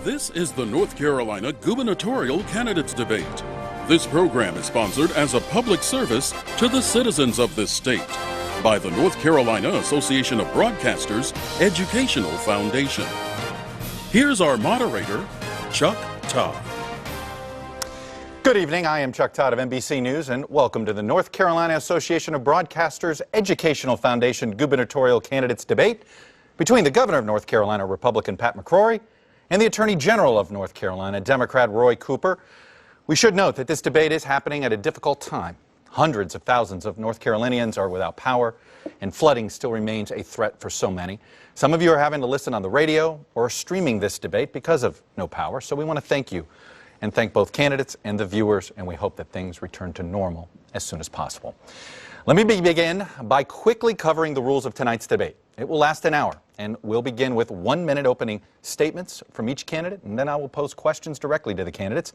This is the North Carolina Gubernatorial Candidates Debate. This program is sponsored as a public service to the citizens of this state by the North Carolina Association of Broadcasters Educational Foundation. Here's our moderator, Chuck Todd. Good evening. I am Chuck Todd of NBC News, and welcome to the North Carolina Association of Broadcasters Educational Foundation Gubernatorial Candidates Debate between the Governor of North Carolina, Republican Pat McCrory, and the Attorney General of North Carolina, Democrat Roy Cooper. We should note that this debate is happening at a difficult time. Hundreds of thousands of North Carolinians are without power, and flooding still remains a threat for so many. Some of you are having to listen on the radio or streaming this debate because of no power, so we want to thank you and thank both candidates and the viewers, and we hope that things return to normal as soon as possible. Let me begin by quickly covering the rules of tonight's debate. It will last an hour, and we'll begin with 1-minute opening statements from each candidate, and then I will pose questions directly to the candidates.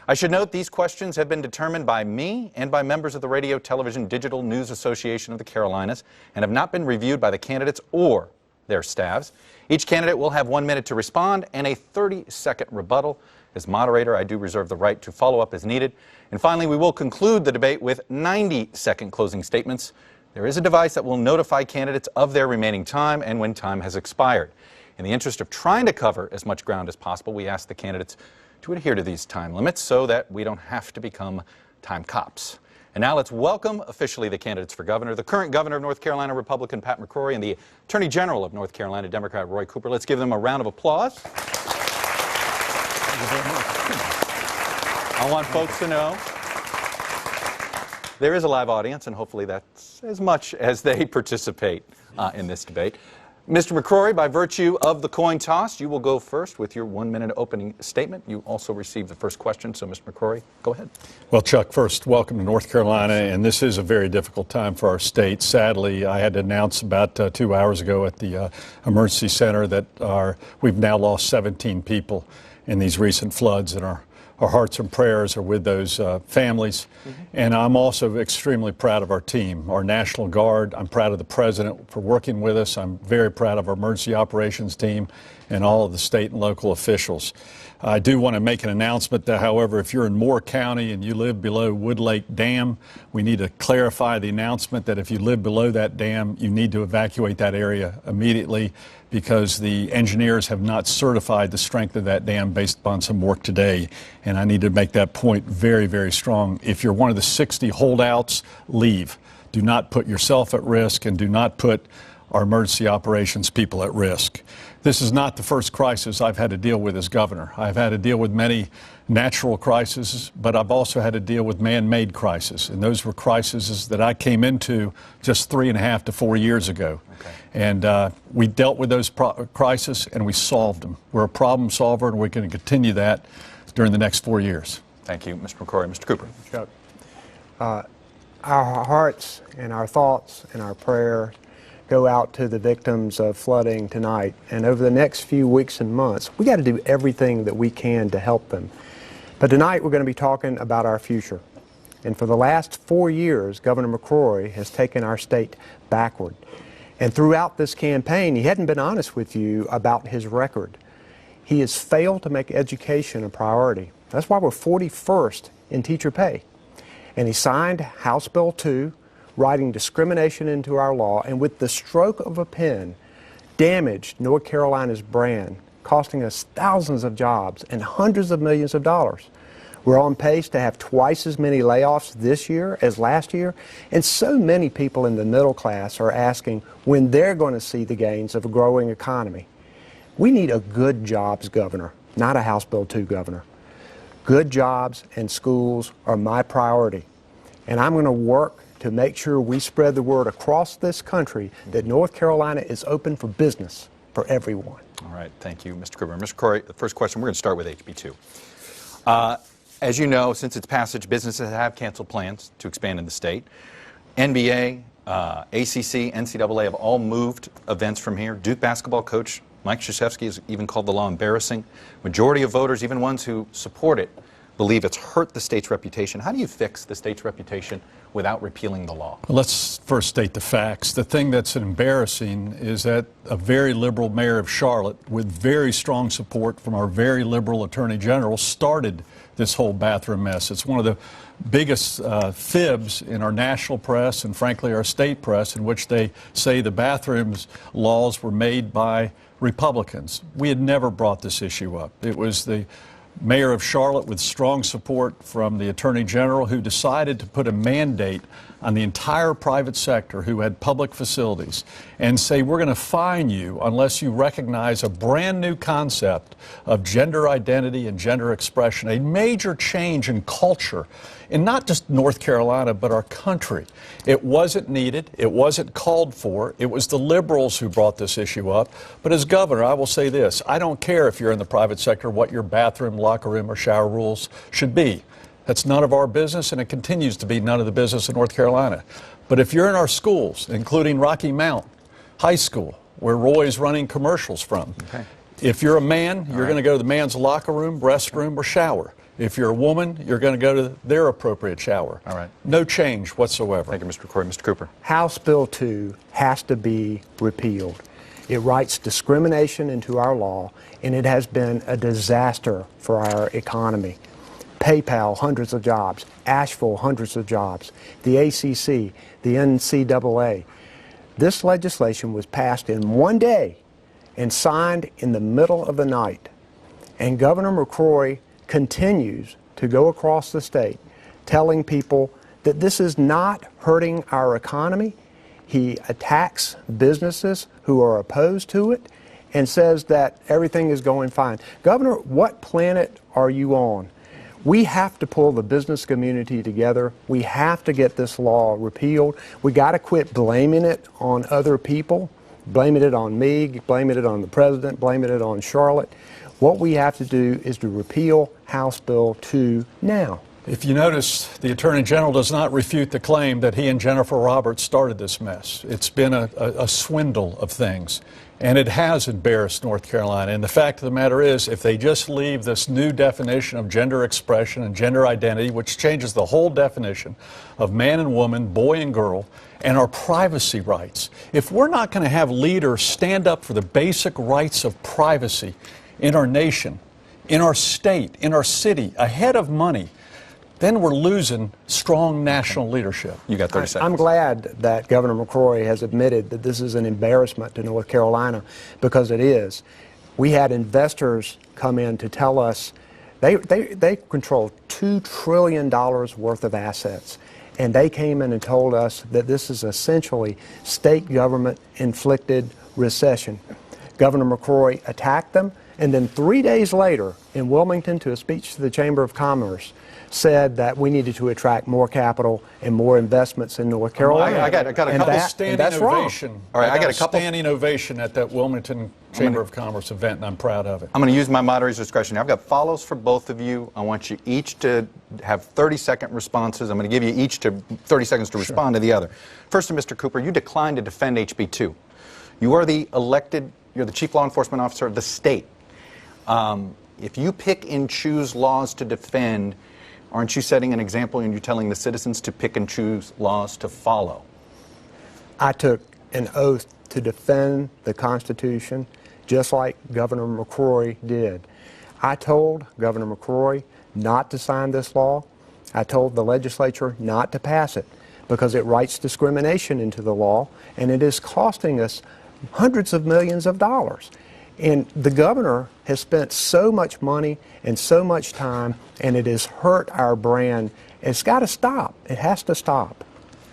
I should note these questions have been determined by me and by members of the Radio, Television, Digital News Association of the Carolinas and have not been reviewed by the candidates or their staffs. Each candidate will have 1 minute to respond and a 30-second rebuttal. As moderator, I do reserve the right to follow up as needed. And finally, we will conclude the debate with 90-second closing statements. There is a device that will notify candidates of their remaining time and when time has expired. In the interest of trying to cover as much ground as possible, we ask the candidates to adhere to these time limits so that we don't have to become time cops. And now let's welcome officially the candidates for governor, the current governor of North Carolina, Republican Pat McCrory, and the Attorney General of North Carolina, Democrat Roy Cooper. Let's give them a round of applause. I want folks to know there is a live audience, and hopefully that's as much as they participate in this debate. Mr. McCrory, by virtue of the coin toss, you will go first with your 1-minute opening statement. You also received the first question, so Mr. McCrory, go ahead. Well, Chuck, first, welcome to North Carolina, and this is a very difficult time for our state. Sadly, I had to announce about 2 hours ago at the emergency center that we've now lost 17 people in these recent floods, and our hearts and prayers are with those families. And I'm also extremely proud of our team, our National Guard. I'm proud of the President for working with us. I'm very proud of our emergency operations team and all of the state and local officials. I do want to make an announcement that, however, if you're in Moore County and you live below Wood Lake Dam, we need to clarify the announcement that if you live below that dam, you need to evacuate that area immediately because the engineers have not certified the strength of that dam based upon some work today. And I need to make that point very, very strong. If you're one of the 60 holdouts, leave. Do not put yourself at risk and do not put our emergency operations people at risk. This is not the first crisis I've had to deal with as governor. I've had to deal with many natural crises, but I've also had to deal with man-made crises. And those were crises that I came into just 3.5 to 4 years ago. Okay. And we dealt with those crises and we solved them. We're a problem solver and we're going to continue that during the next 4 years. Thank you, Mr. McCrory. Mr. Cooper. Chuck, our hearts and our thoughts and our prayer go out to the victims of flooding tonight. And over the next few weeks and months, we got to do everything that we can to help them. But tonight we're going to be talking about our future. And for the last 4 years, Governor McCrory has taken our state backward. And throughout this campaign, he hadn't been honest with you about his record. He has failed to make education a priority. That's why we're 41st in teacher pay. And he signed House Bill 2, writing discrimination into our law, and with the stroke of a pen, damaged North Carolina's brand, costing us thousands of jobs and hundreds of millions of dollars. We're on pace to have twice as many layoffs this year as last year, and so many people in the middle class are asking when they're going to see the gains of a growing economy. We need a good jobs governor, not a House Bill 2 governor. Good jobs and schools are my priority, and I'm going to work to make sure we spread the word across this country that North Carolina is open for business for everyone. All right, thank you, Mr. Cooper. Mr. Corey, the first question, we're going to start with HB 2. As you know, since its passage, businesses have canceled plans to expand in the state. NBA, ACC, NCAA have all moved events from here. Duke basketball coach Mike Krzyzewski has even called the law embarrassing. Majority of voters, even ones who support it, believe it's hurt the state's reputation. How do you fix the state's reputation without repealing the law? Let's first state the facts. The thing that's embarrassing is that a very liberal mayor of Charlotte, with very strong support from our very liberal attorney general, started this whole bathroom mess. It's one of the biggest fibs in our national press and frankly our state press, in which they say the bathrooms laws were made by Republicans. We had never brought this issue up. It was the mayor of Charlotte, with strong support from the attorney general, who decided to put a mandate on the entire private sector who had public facilities and say, we're going to fine you unless you recognize a brand new concept of gender identity and gender expression, a major change in culture in not just North Carolina, but our country. It wasn't needed. It wasn't called for. It was the liberals who brought this issue up. But as governor, I will say this. I don't care if you're in the private sector what your bathroom, locker room, or shower rules should be. That's none of our business, and it continues to be none of the business in North Carolina. But if you're in our schools, including Rocky Mount High School, where Roy's running commercials from, if you're a man, you're going to go to the man's locker room, restroom, or shower. If you're a woman, you're going to go to their appropriate shower. All right. No change whatsoever. Thank you, Mr. McCrory. Mr. Cooper. House Bill 2 has to be repealed. It writes discrimination into our law, and it has been a disaster for our economy. PayPal, hundreds of jobs. Asheville, hundreds of jobs. The ACC, the NCAA. This legislation was passed in one day and signed in the middle of the night. And Governor McCrory continues to go across the state telling people that this is not hurting our economy. He attacks businesses who are opposed to it and says that everything is going fine. Governor, what planet are you on? We have to pull the business community together. We have to get this law repealed. We got to quit blaming it on other people, blaming it on me, blaming it on the president, blaming it on Charlotte. What we have to do is to repeal House Bill 2 now. If you notice, the Attorney General does not refute the claim that he and Jennifer Roberts started this mess. It's been a swindle of things, and it has embarrassed North Carolina. And the fact of the matter is, if they just leave this new definition of gender expression and gender identity, which changes the whole definition of man and woman, boy and girl, and our privacy rights, if we're not going to have leaders stand up for the basic rights of privacy in our nation, in our state, in our city, ahead of money, then we're losing strong national leadership. You got 30 seconds. I'm glad that Governor McCrory has admitted that this is an embarrassment to North Carolina, because it is. We had investors come in to tell us they control $2 trillion worth of assets. And they came in and told us that this is essentially state government inflicted recession. Governor McCrory attacked them, and then 3 days later in Wilmington, to a speech to the Chamber of Commerce, said that we needed to attract more capital and more investments in North Carolina. I got a couple standing ovation. All right, I got a couple standing ovation at that Wilmington Chamber of Commerce event, and I'm proud of it. I'm going to use my moderator's discretion. I've got follows for both of you. I want you each to have 30-second responses. I'm going to give you each to 30 seconds to respond to the other. First to Mr. Cooper, you declined to defend HB 2. You are the elected, you're the chief law enforcement officer of the state. If you pick and choose laws to defend, aren't you setting an example and you're telling the citizens to pick and choose laws to follow? I took an oath to defend the Constitution, just like Governor McCrory did. I told Governor McCrory not to sign this law. I told the legislature not to pass it because it writes discrimination into the law, and it is costing us hundreds of millions of dollars. And the governor has spent so much money and so much time, and it has hurt our brand. It's got to stop. It has to stop.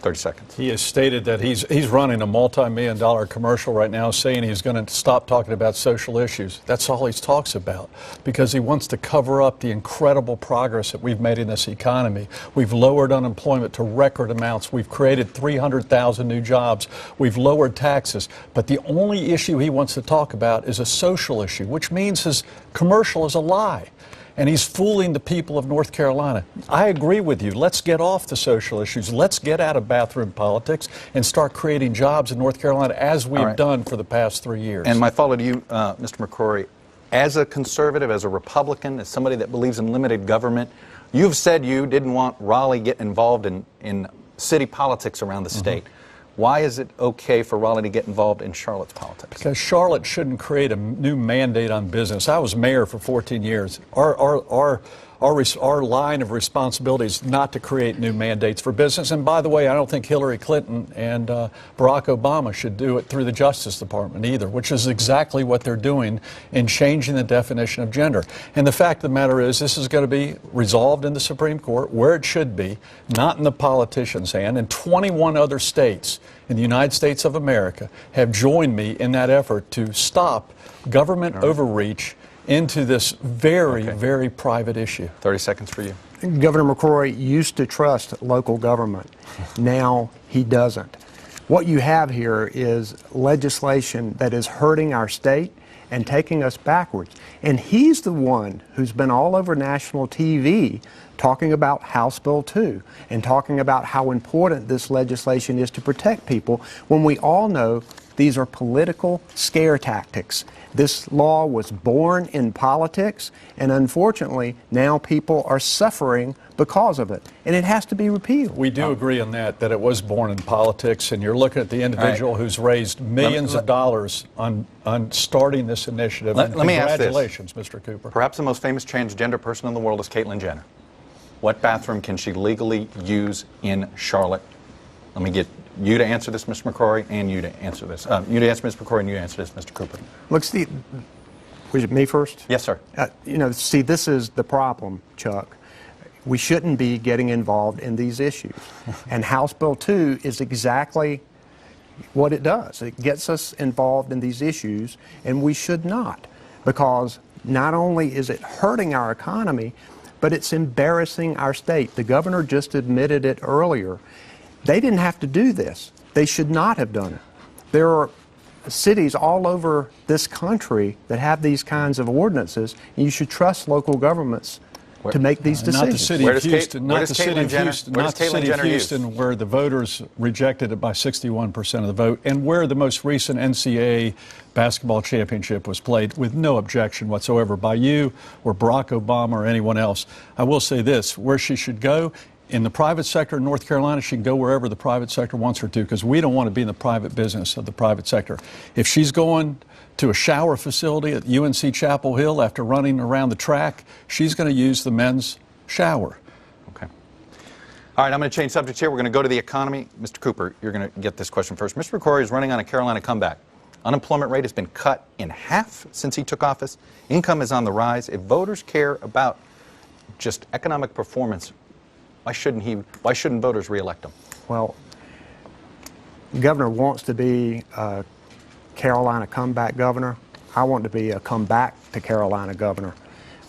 30 seconds. He has stated that he's running a multi-million-dollar commercial right now saying he's going to stop talking about social issues. That's all he talks about, because he wants to cover up the incredible progress that we've made in this economy. We've lowered unemployment to record amounts. We've created 300,000 new jobs. We've lowered taxes. But the only issue he wants to talk about is a social issue, which means his commercial is a lie. And he's fooling the people of North Carolina. I agree with you. Let's get off the social issues. Let's get out of bathroom politics and start creating jobs in North Carolina, as we've done for the past 3 years. And my follow to you, Mr. McCrory, as a conservative, as a Republican, as somebody that believes in limited government, you've said you didn't want Raleigh getting involved in city politics around the state. Why is it okay for Raleigh to get involved in Charlotte's politics? Because Charlotte shouldn't create a new mandate on business. I was mayor for 14 years. Our line of responsibility is not to create new mandates for business. And by the way, I don't think Hillary Clinton and Barack Obama should do it through the Justice Department either, which is exactly what they're doing in changing the definition of gender. And the fact of the matter is, this is going to be resolved in the Supreme Court where it should be, not in the politician's hand. And 21 other states in the United States of America have joined me in that effort to stop government overreach into this very private issue. 30 seconds for you. Governor McCrory used to trust local government. Now he doesn't. What you have here is legislation that is hurting our state and taking us backwards. And he's the one who's been all over national TV talking about House Bill 2 and talking about how important this legislation is to protect people, when we all know these are political scare tactics. This law was born in politics, and unfortunately, now people are suffering because of it, and it has to be repealed. We do agree on that it was born in politics, and you're looking at the individual who's raised millions of dollars on starting this initiative. Let me ask this. Congratulations, Mr. Cooper. Perhaps the most famous transgender person in the world is Caitlyn Jenner. What bathroom can she legally use in Charlotte? Let me get you to answer this, Mr. McCrory, and you to answer this. You to answer, Mr. McCrory, and you to answer this, Mr. Cooper. Look, Steve, was it me first? Yes, sir. See, this is the problem, Chuck. We shouldn't be getting involved in these issues. And House Bill 2 is exactly what it does. It gets us involved in these issues, and we should not, because not only is it hurting our economy, but it's embarrassing our state. The governor just admitted it earlier. They didn't have to do this. They should not have done it. There are cities all over this country that have these kinds of ordinances, and you should trust local governments to make these decisions. Not the city of Houston, not the city of Houston, not the city of Houston, where the voters rejected it by 61% of the vote, and where the most recent NCAA basketball championship was played with no objection whatsoever by you or Barack Obama or anyone else. I will say this, where she should go, in the private sector in North Carolina, she can go wherever the private sector wants her to, because we don't want to be in the private business of the private sector. If she's going to a shower facility at UNC Chapel Hill after running around the track, she's going to use the men's shower. Okay. All right, I'm going to change subjects here. We're going to go to the economy. Mr. Cooper, you're going to get this question first. Mr. McCrory is running on a Carolina comeback. Unemployment rate has been cut in half since he took office. Income is on the rise. If voters care about just economic performance, why shouldn't voters reelect him? Well, the governor wants to be a Carolina comeback governor. I want to be a comeback to Carolina governor.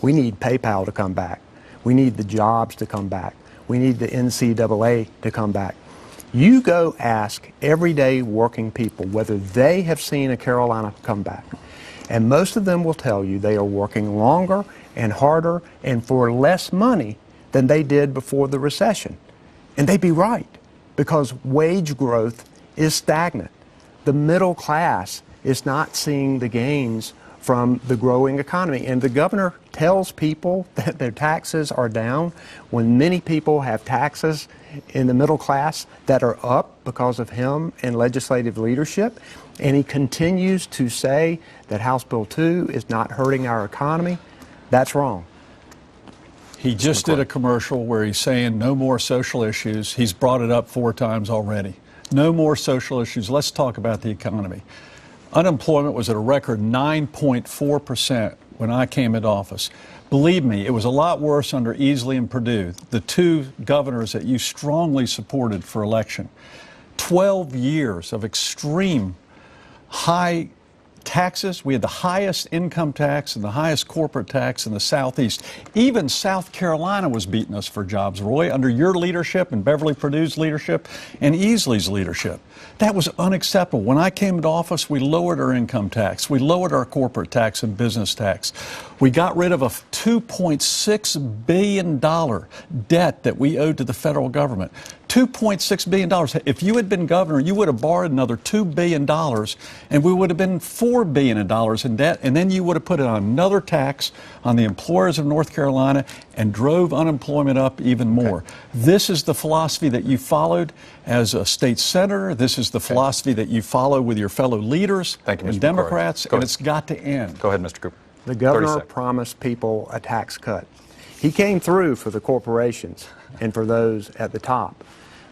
We need PayPal to come back. We need the jobs to come back. We need the NCAA to come back. You go ask everyday working people whether they have seen a Carolina comeback, and most of them will tell you they are working longer and harder and for less money than they did before the recession. And they'd be right, because wage growth is stagnant. The middle class is not seeing the gains from the growing economy. And the governor tells people that their taxes are down when many people have taxes in the middle class that are up because of him and legislative leadership. And he continues to say that House Bill 2 is not hurting our economy. That's wrong. He just did a commercial where he's saying no more social issues. He's brought it up 4 times already. No more social issues. Let's talk about the economy. Unemployment was at a record 9.4% when I came into office. Believe me, it was a lot worse under Easley and Perdue, the 2 governors that you strongly supported for election. 12 years of extreme high taxes. We had the highest income tax and the highest corporate tax in the Southeast. Even South Carolina was beating us for jobs, Roy, under your leadership and Beverly Perdue's leadership and Easley's leadership. That was unacceptable. When I came into office, we lowered our income tax. We lowered our corporate tax and business tax. We got rid of a $2.6 billion debt that we owed to the federal government. $2.6 billion. If you had been governor, you would have borrowed another $2 billion, and we would have been $4 billion in debt, and then you would have put it on another tax on the employers of North Carolina and drove unemployment up even more. This is the philosophy that you followed as a state senator. This is the philosophy that you follow with your fellow leaders and Democrats, and it's got to end. Go ahead, Mr. Cooper. The governor promised people a tax cut. He came through for the corporations and for those at the top.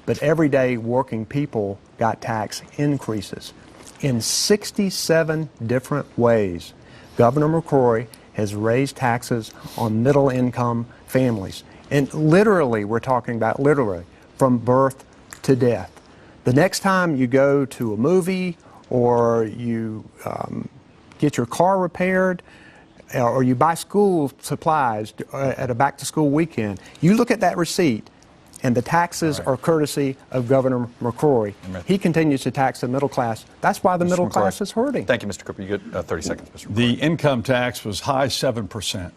But everyday working people got tax increases. In 67 different ways, Governor McCrory has raised taxes on middle-income families. And literally, we're talking about literally, from birth to death. The next time you go to a movie or you get your car repaired, or you buy school supplies at a back-to-school weekend, you look at that receipt, and the taxes are courtesy of Governor McCrory. He continues to tax the middle class. That's why the middle class is hurting. Thank you, Mr. Cooper. You get 30 seconds, Mr. McCrory. The income tax was high 7%.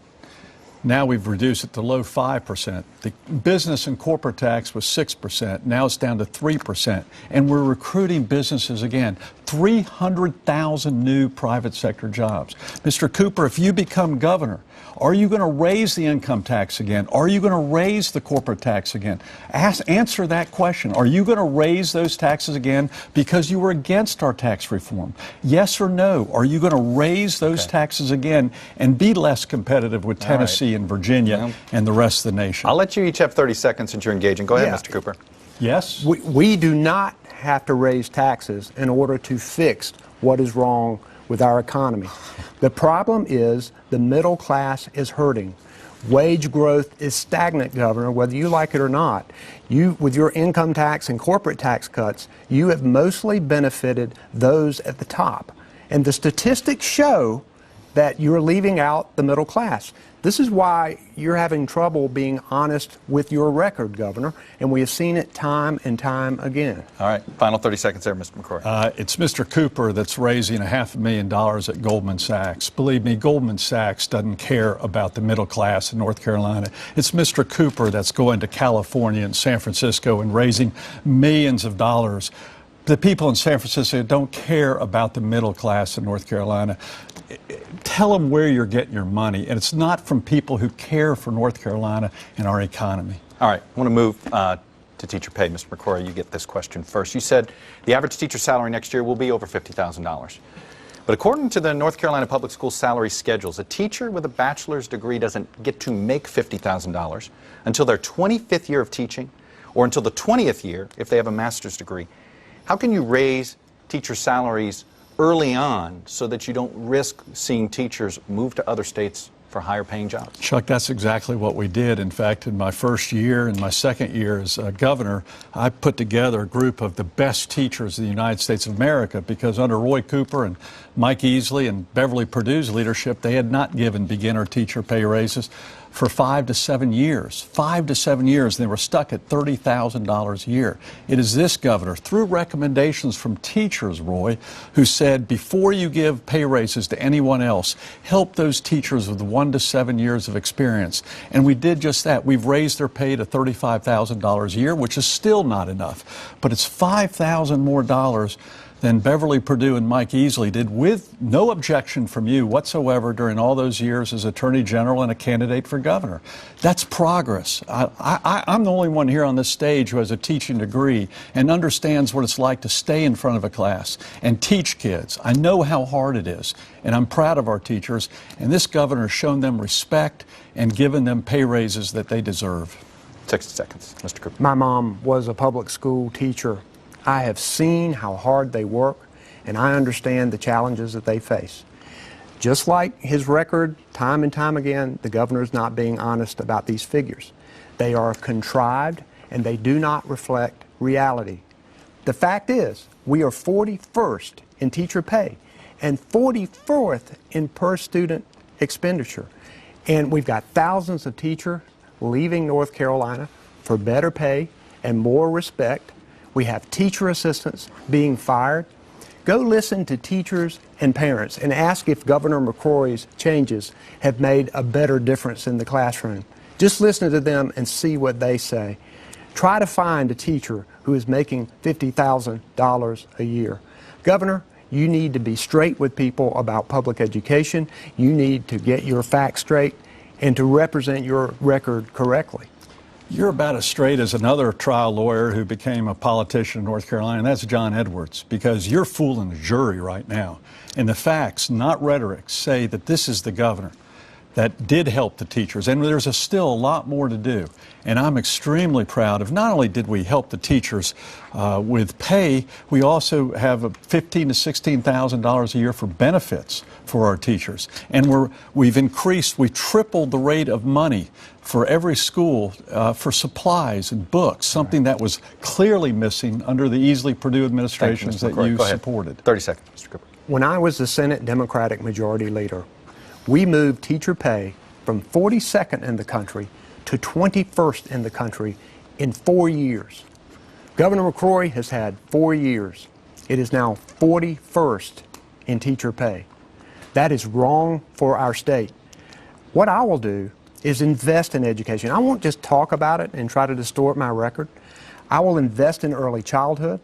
Now we've reduced it to low 5%. The business and corporate tax was 6%. Now it's down to 3%. And we're recruiting businesses again. 300,000 new private sector jobs. Mr. Cooper, if you become governor, are you going to raise the income tax again? Are you going to raise the corporate tax again? Answer that question. Are you going to raise those taxes again because you were against our tax reform? Yes or no? Are you going to raise those taxes again and be less competitive with Tennessee and Virginia and the rest of the nation? I'll let you each have 30 seconds since you're engaging. Go ahead, Mr. Cooper. Yes? We do not have to raise taxes in order to fix what is wrong with our economy. The problem is the middle class is hurting. Wage growth is stagnant, Governor, whether you like it or not. You, with your income tax and corporate tax cuts, you have mostly benefited those at the top. And the statistics show that you're leaving out the middle class. This is why you're having trouble being honest with your record, Governor, and we have seen it time and time again. All right, final 30 seconds there, Mr. McCrory. It's Mr. Cooper that's raising $500,000 at Goldman Sachs. Believe me, Goldman Sachs doesn't care about the middle class in North Carolina. It's Mr. Cooper that's going to California and San Francisco and raising millions of dollars. The people in San Francisco don't care about the middle class in North Carolina. Tell them where you're getting your money, and it's not from people who care for North Carolina and our economy. All right, I want to move to teacher pay. Mr. McCrory, you get this question first. You said the average teacher salary next year will be over $50,000. But according to the North Carolina Public School salary schedules, a teacher with a bachelor's degree doesn't get to make $50,000 until their 25th year of teaching or until the 20th year if they have a master's degree. How can you raise teacher salaries early on so that you don't risk seeing teachers move to other states for higher paying jobs? Chuck, that's exactly what we did. In fact, in my first year and my second year as governor, I put together a group of the best teachers in the United States of America because under Roy Cooper and Mike Easley and Beverly Perdue's leadership, they had not given beginner teacher pay raises for 5 to 7 years. 5 to 7 years, and they were stuck at $30,000 a year. It is this governor, through recommendations from teachers, Roy, who said before you give pay raises to anyone else, help those teachers with 1 to 7 years of experience. And we did just that. We've raised their pay to $35,000 a year, which is still not enough. But it's $5,000 more dollars than Beverly Perdue and Mike Easley did, with no objection from you whatsoever during all those years as Attorney General and a candidate for governor. That's progress. I'm the only one here on this stage who has a teaching degree and understands what it's like to stay in front of a class and teach kids. I know how hard it is, and I'm proud of our teachers, and this governor has shown them respect and given them pay raises that they deserve. 60 seconds, Mr. Cooper. My mom was a public school teacher. I have seen how hard they work, and I understand the challenges that they face. Just like his record, time and time again, the governor is not being honest about these figures. They are contrived, and they do not reflect reality. The fact is, we are 41st in teacher pay and 44th in per-student expenditure. And we've got thousands of teachers leaving North Carolina for better pay and more respect. We have teacher assistants being fired. Go listen to teachers and parents and ask if Governor McCrory's changes have made a better difference in the classroom. Just listen to them and see what they say. Try to find a teacher who is making $50,000 a year. Governor, you need to be straight with people about public education. You need to get your facts straight and to represent your record correctly. You're about as straight as another trial lawyer who became a politician in North Carolina, and that's John Edwards, because you're fooling the jury right now. And the facts, not rhetoric, say that this is the governor that did help the teachers, and there's still a lot more to do. And I'm extremely proud of not only did we help the teachers with pay, we also have $15,000 to $16,000 a year for benefits for our teachers. And we've tripled the rate of money for every school for supplies and books, something that was clearly missing under the Easley Purdue administrations that you supported. 30 seconds, Mr. Cooper. When I was the Senate Democratic Majority Leader, we moved teacher pay from 42nd in the country to 21st in the country in 4 years. Governor McCrory has had 4 years. It is now 41st in teacher pay. That is wrong for our state. What I will do is invest in education. I won't just talk about it and try to distort my record. I will invest in early childhood.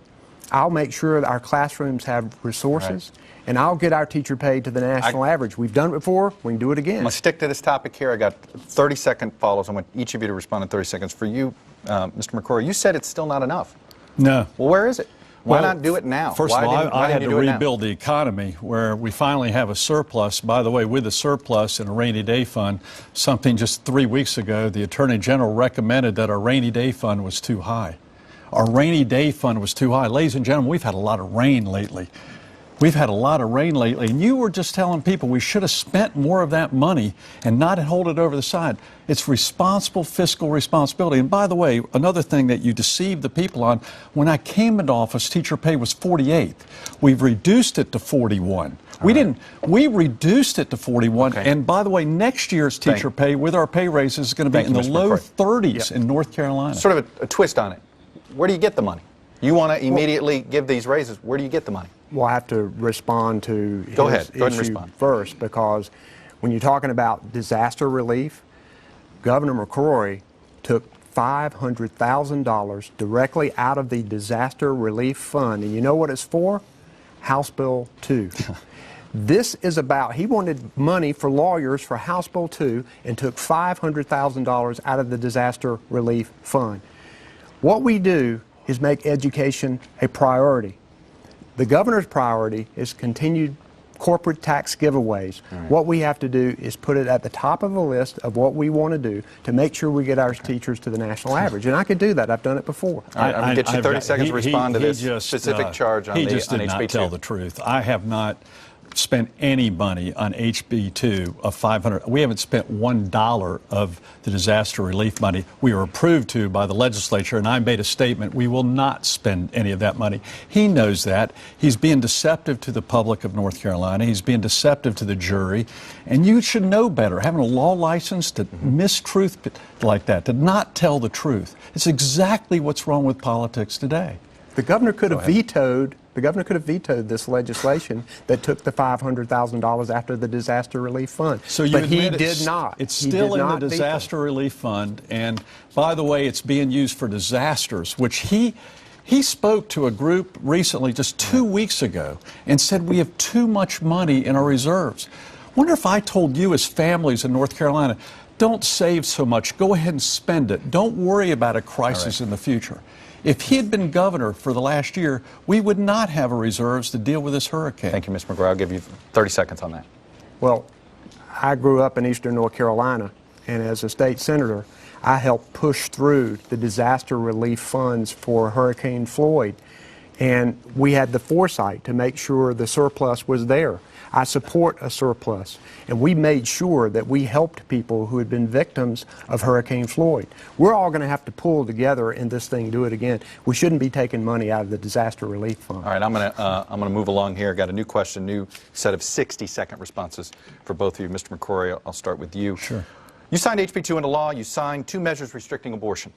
I'll make sure that our classrooms have resources. Right. And I'll get our teacher pay to the national average. We've done it before. We can do it again. I'm going to stick to this topic here. I got 30-second follows. I want each of you to respond in 30 seconds. For you, Mr. McCrory, you said it's still not enough. No. Well, where is it? Why not do it now? First of all, I had to rebuild the economy where we finally have a surplus. By the way, with a surplus in a rainy day fund, something just 3 weeks ago, the Attorney General recommended that our rainy day fund was too high. Our rainy day fund was too high. Ladies and gentlemen, we've had a lot of rain lately. We've had a lot of rain lately, and you were just telling people we should have spent more of that money and not hold it over the side. It's responsible fiscal responsibility. And by the way, another thing that you deceived the people on, when I came into office, teacher pay was 48th. We've reduced it to 41. We reduced it to 41. Okay. And by the way, next year's teacher pay with our pay raises is going to be in the low 30s in North Carolina. Sort of a twist on it. Where do you get the money? You want to immediately give these raises. Where do you get the money? Well, I have to respond to Go ahead and issue respond. First, because when you're talking about disaster relief, Governor McCrory took $500,000 directly out of the disaster relief fund. And you know what it's for? House Bill 2. This is about, he wanted money for lawyers for House Bill 2 and took $500,000 out of the disaster relief fund. What we do is make education a priority. The governor's priority is continued corporate tax giveaways. Right. What we have to do is put it at the top of the list of what we want to do to make sure we get our teachers to the national average. And I could do that. I've done it before. All right, I'm going to get you 30 seconds to respond to this specific charge on HB2. He just did not tell the truth. I have not spent any money on HB2 of $500. We haven't spent $1 of the disaster relief money. We were approved to by the legislature, and I made a statement, we will not spend any of that money. He knows that. He's being deceptive to the public of North Carolina. He's being deceptive to the jury, and you should know better. Having a law license to mistruth like that, to not tell the truth. It's exactly what's wrong with politics today. The governor could have vetoed. The governor could have vetoed this legislation that took the $500,000 after the disaster relief fund. But he did not. It's still in the disaster relief fund, and by the way, it's being used for disasters, which he spoke to a group recently, just 2 weeks ago, and said we have too much money in our reserves. Wonder if I told you as families in North Carolina, don't save so much, go ahead and spend it. Don't worry about a crisis in the future. If he had been governor for the last year, we would not have reserves to deal with this hurricane. Thank you, Mr. McCrory. I'll give you 30 seconds on that. Well, I grew up in eastern North Carolina, and as a state senator, I helped push through the disaster relief funds for Hurricane Floyd. And we had the foresight to make sure the surplus was there. I support a surplus. And we made sure that we helped people who had been victims of Hurricane Floyd. We're all going to have to pull together in this thing, do it again. We shouldn't be taking money out of the disaster relief fund. All right, I'm going to move along here. Got a new question, new set of 60-second responses for both of you. Mr. McCrory, I'll start with you. Sure. You signed HB2 into law. You signed 2 measures restricting abortion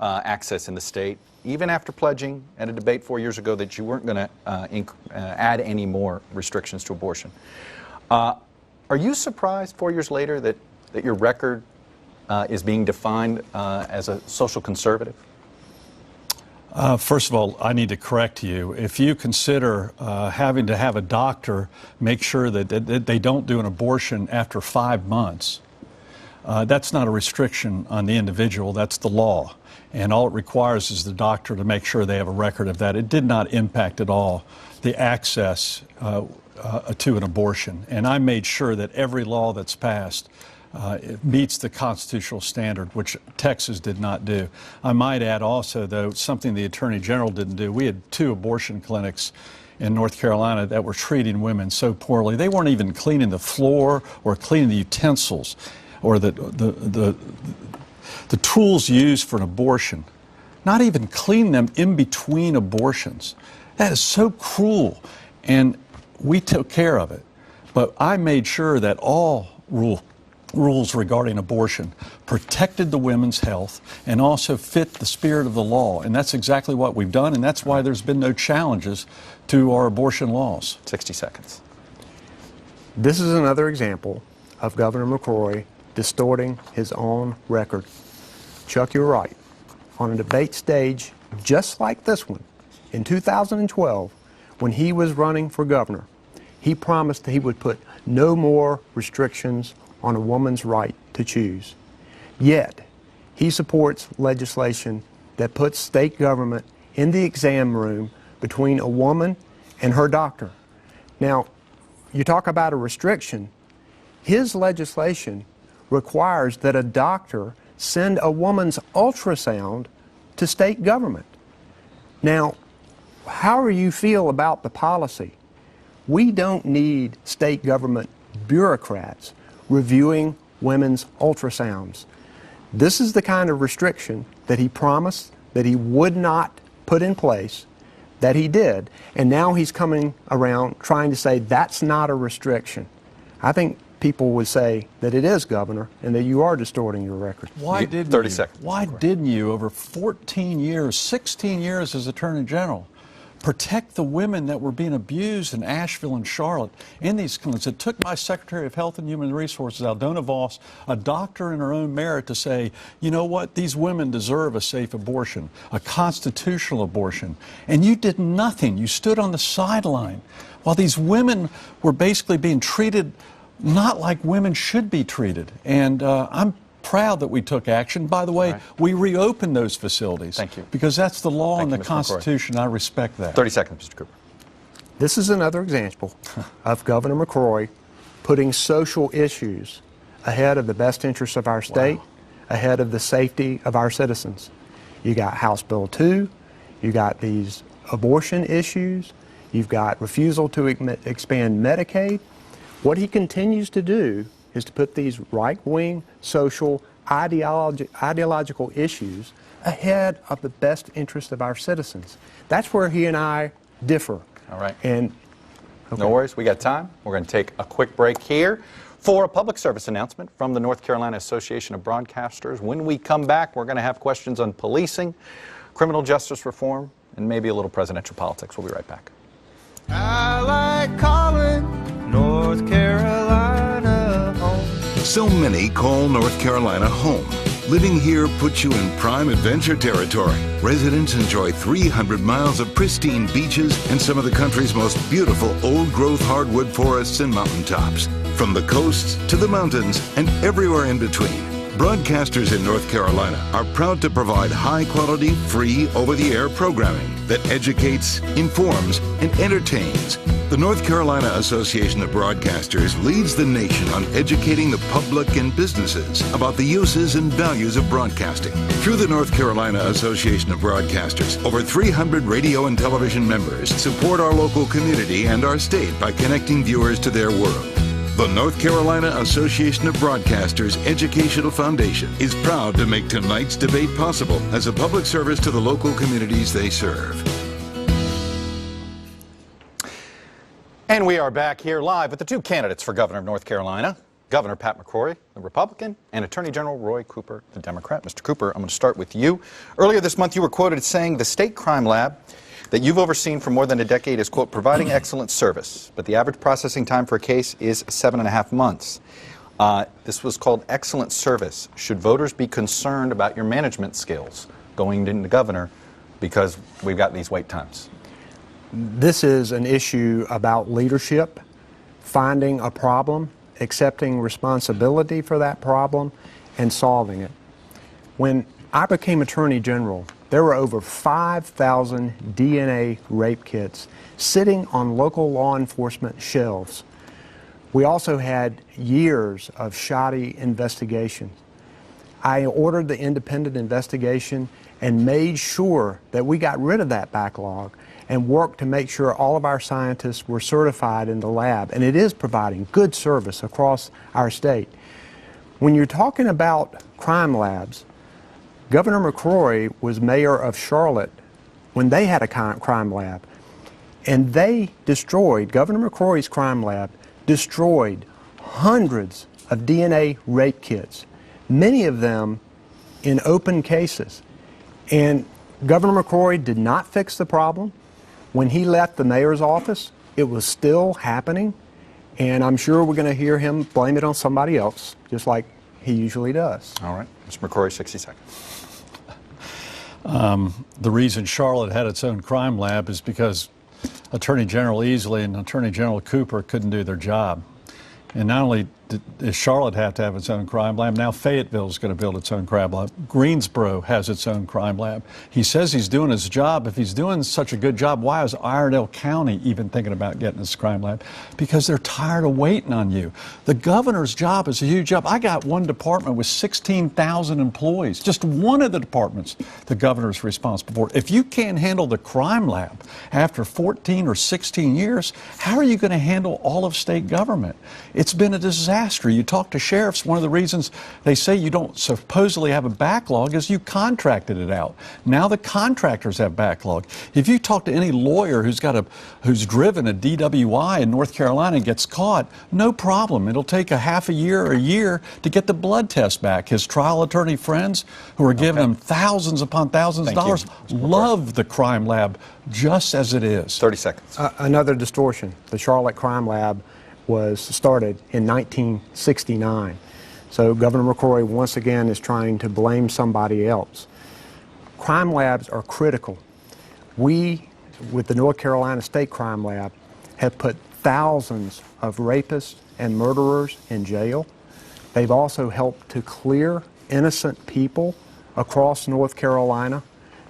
access in the state, even after pledging at a debate 4 years ago that you weren't going to add any more restrictions to abortion. Are you surprised 4 years later that your record is being defined as a social conservative? First of all, I need to correct you. If you consider having to have a doctor make sure that they don't do an abortion after 5 months, that's not a restriction on the individual, that's the law. And all it requires is the doctor to make sure they have a record of that. It did not impact at all the access to an abortion. And I made sure that every law that's passed it meets the constitutional standard, which Texas did not do. I might add also, though, something the Attorney General didn't do. We had 2 abortion clinics in North Carolina that were treating women so poorly. They weren't even cleaning the floor or cleaning the utensils or the tools used for an abortion. Not even clean them in between abortions. That is so cruel. And we took care of it. But I made sure that all rules regarding abortion protected the women's health and also fit the spirit of the law. And that's exactly what we've done, and that's why there's been no challenges to our abortion laws. 60 seconds. This is another example of Governor McCrory distorting his own record. Chuck, you're right. On a debate stage just like this one, in 2012, when he was running for governor, he promised that he would put no more restrictions on a woman's right to choose. Yet, he supports legislation that puts state government in the exam room between a woman and her doctor. Now, you talk about a restriction. His legislation requires that a doctor send a woman's ultrasound to state government. Now, how do you feel about the policy? We don't need state government bureaucrats reviewing women's ultrasounds. This is the kind of restriction that he promised that he would not put in place, that he did, and now he's coming around trying to say that's not a restriction. I think people would say that it is, Governor, and that you are distorting your record. Why didn't 30 you? seconds. Why didn't you, over 14 years, 16 years as Attorney General, protect the women that were being abused in Asheville and Charlotte in these clinics? It took my Secretary of Health and Human Resources, Aldona Voss, a doctor in her own merit, to say, you know what, these women deserve a safe abortion, a constitutional abortion. And you did nothing. You stood on the sideline while these women were basically being treated not like women should be treated. And I'm proud that we took action. By the way, we reopened those facilities. Thank you. Because that's the law and the Mr. Constitution. I respect that. 30 seconds, Mr. Cooper. This is another example of Governor McCrory putting social issues ahead of the best interests of our state, ahead of the safety of our citizens. You got House Bill 2, you got these abortion issues, you've got refusal to expand Medicaid. What he continues to do is to put these right-wing social ideological issues ahead of the best interest of our citizens. That's where he and I differ. All right. And No worries. We got time. We're going to take a quick break here for a public service announcement from the North Carolina Association of Broadcasters. When we come back, we're going to have questions on policing, criminal justice reform, and maybe a little presidential politics. We'll be right back. I like calling North Carolina home. So many call North Carolina home. Living here puts you in prime adventure territory. Residents enjoy 300 miles of pristine beaches and some of the country's most beautiful old-growth hardwood forests and mountaintops. From the coasts to the mountains and everywhere in between. Broadcasters in North Carolina are proud to provide high-quality, free, over-the-air programming that educates, informs, and entertains. The North Carolina Association of Broadcasters leads the nation on educating the public and businesses about the uses and values of broadcasting. Through the North Carolina Association of Broadcasters, over 300 radio and television members support our local community and our state by connecting viewers to their world. The North Carolina Association of Broadcasters Educational Foundation is proud to make tonight's debate possible as a public service to the local communities they serve. And we are back here live with the two candidates for governor of North Carolina, Governor Pat McCrory, the Republican, and Attorney General Roy Cooper, the Democrat. Mr. Cooper, I'm going to start with you. Earlier this month, you were quoted as saying the state crime lab that you've overseen for more than a decade is, quote, providing excellent service, but the average processing time for a case is 7.5 months. This was called excellent service. Should voters be concerned about your management skills going into governor because we've got these wait times? This is an issue about leadership, finding a problem, accepting responsibility for that problem, and solving it. When I became Attorney General, there were over 5,000 DNA rape kits sitting on local law enforcement shelves. We also had years of shoddy investigations. I ordered the independent investigation and made sure that we got rid of that backlog and worked to make sure all of our scientists were certified in the lab. And it is providing good service across our state. When you're talking about crime labs, Governor McCrory was mayor of Charlotte when they had a crime lab. And they destroyed, Governor McCrory's crime lab destroyed hundreds of DNA rape kits, many of them in open cases. And Governor McCrory did not fix the problem. When he left the mayor's office, it was still happening. And I'm sure we're going to hear him blame it on somebody else, just like he usually does. All right. Mr. McCrory, 60 seconds. The reason Charlotte had its own crime lab is because Attorney General Easley and Attorney General Cooper couldn't do their job. And not only does Charlotte have to have its own crime lab, now Fayetteville is going to build its own crime lab. Greensboro has its own crime lab. He says he's doing his job. If he's doing such a good job, why is Iredell County even thinking about getting this crime lab? Because they're tired of waiting on you. The governor's job is a huge job. I got one department with 16,000 employees, just one of the departments the governor's responsible for. If you can't handle the crime lab after 14 or 16 years, how are you going to handle all of state government? It's been a disaster. You talk to sheriffs, one of the reasons they say you don't supposedly have a backlog is you contracted it out. Now the contractors have backlog. If you talk to any lawyer who's driven a DWI in North Carolina and gets caught, no problem. It'll take a half a year or a year to get the blood test back. His trial attorney friends who are giving him thousands upon thousands of dollars love the crime lab just as it is. 30 seconds. Another distortion. The Charlotte Crime Lab was started in 1969. So Governor McCrory once again is trying to blame somebody else. Crime labs are critical. We, with the North Carolina State Crime Lab, have put thousands of rapists and murderers in jail. They've also helped to clear innocent people across North Carolina.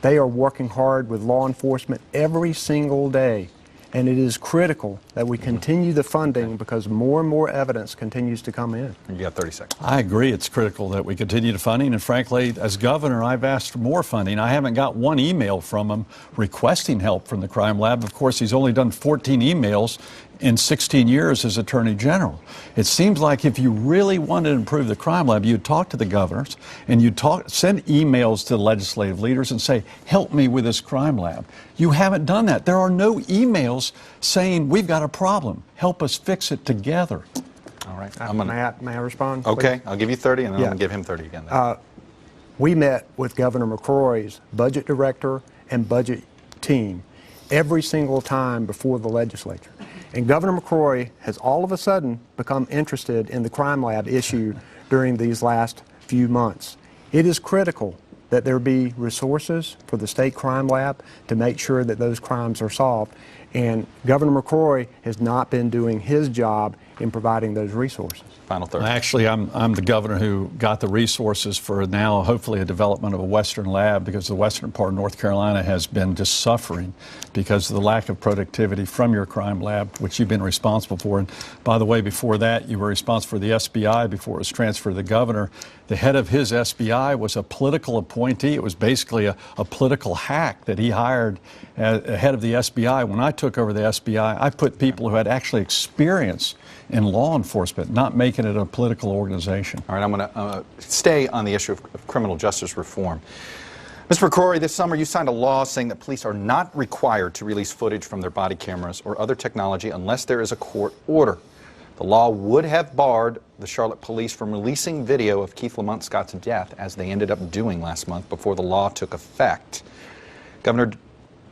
They are working hard with law enforcement every single day. And it is critical that we continue the funding because more and more evidence continues to come in. You got 30 seconds. I agree it's critical that we continue the funding, and frankly, as governor, I've asked for more funding. I haven't got one email from him requesting help from the crime lab. Of course, he's only done 14 emails in 16 years as Attorney General. It seems like if you really wanted to improve the crime lab, you'd talk to the governors and you'd send emails to the legislative leaders and say, help me with this crime lab. You haven't done that. There are no emails saying, we've got a problem. Help us fix it together. All right. May I respond? Okay, Please? I'll give you 30 and then I'm going to give him 30 again. We met with Governor McCrory's budget director and budget team every single time before the legislature. And Governor McCrory has all of a sudden become interested in the crime lab issue during these last few months. It is critical that there be resources for the state crime lab to make sure that those crimes are solved. And Governor McCrory has not been doing his job in providing those resources. Final 30. Actually, I'm the governor who got the resources for now, hopefully, a development of a Western lab, because the western part of North Carolina has been just suffering because of the lack of productivity from your crime lab, which you've been responsible for. And by the way, before that, you were responsible for the SBI before it was transferred to the governor. The head of his SBI was a political appointee. It was basically a political hack that he hired as head of the SBI. When I took over the SBI, I put people who had actually experience in law enforcement, not making it a political organization. All right, I'm going to stay on the issue of criminal justice reform. Mr. McCrory, this summer you signed a law saying that police are not required to release footage from their body cameras or other technology unless there is a court order. The law would have barred the Charlotte police from releasing video of Keith Lamont Scott's death, as they ended up doing last month before the law took effect. Governor,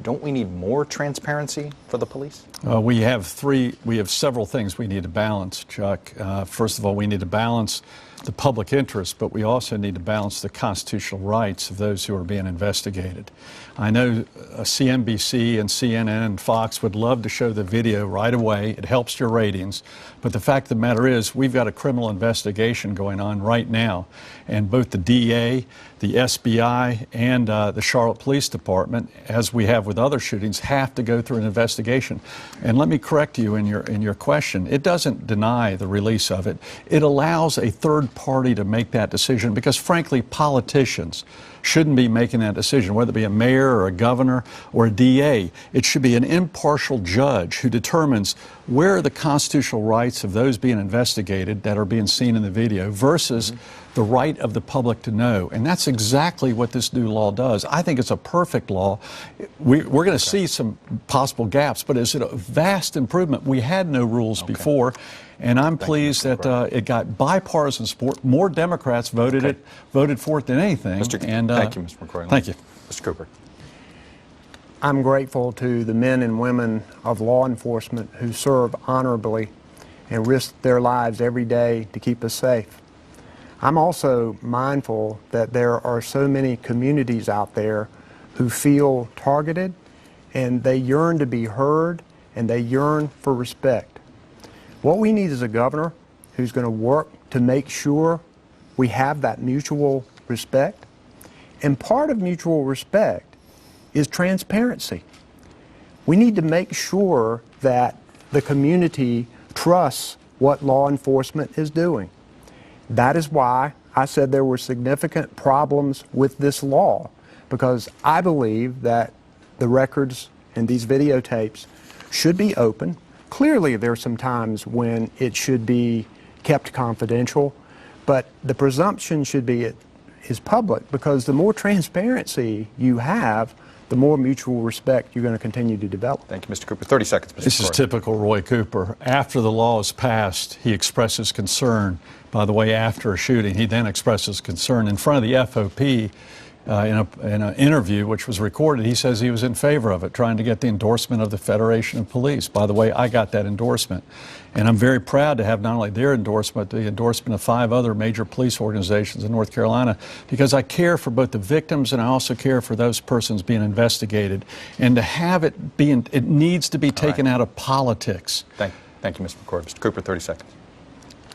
don't we need more transparency for the police? We have several things we need to balance, Chuck. First of all, we need to balance the public interest, but we also need to balance the constitutional rights of those who are being investigated. I know CNBC and CNN and Fox would love to show the video right away. It helps your ratings. But the fact of the matter is, we've got a criminal investigation going on right now. And both the DA, the SBI, and the Charlotte Police Department, as we have with other shootings, have to go through an investigation. And let me correct you in your question. It doesn't deny the release of it. It allows a third party to make that decision because, frankly, politicians shouldn't be making that decision, whether it be a mayor or a governor or a DA. It should be an impartial judge who determines where are the constitutional rights of those being investigated that are being seen in the video versus the right of the public to know. And that's exactly what this new law does. I think it's a perfect law. We're going to see some possible gaps, but it's a vast improvement. We had no rules before. And I'm pleased that it got bipartisan support. More Democrats voted for it than anything. Thank you, Mr. McCrory. Thank you. Mr. Cooper. I'm grateful to the men and women of law enforcement who serve honorably and risk their lives every day to keep us safe. I'm also mindful that there are so many communities out there who feel targeted, and they yearn to be heard, and they yearn for respect. What we need is a governor who's going to work to make sure we have that mutual respect. And part of mutual respect is transparency. We need to make sure that the community trusts what law enforcement is doing. That is why I said there were significant problems with this law, because I believe that the records and these videotapes should be open. Clearly, there are some times when it should be kept confidential, but the presumption should be it is public, because the more transparency you have, the more mutual respect you're going to continue to develop. Thank you, Mr. Cooper. 30 seconds, Mr. This is McCrory. typical Roy Cooper. After the law is passed, he expresses concern. By the way, after a shooting, he then expresses concern in front of the FOP. In an interview which was recorded, he says he was in favor of it, trying to get the endorsement of the Federation of Police. By the way, I got that endorsement. And I'm very proud to have not only their endorsement, the endorsement of 5 other major police organizations in North Carolina, because I care for both the victims and I also care for those persons being investigated. And to have it it needs to be taken out of politics. Thank you, Mr. McCrory. Mr. Cooper, 30 seconds.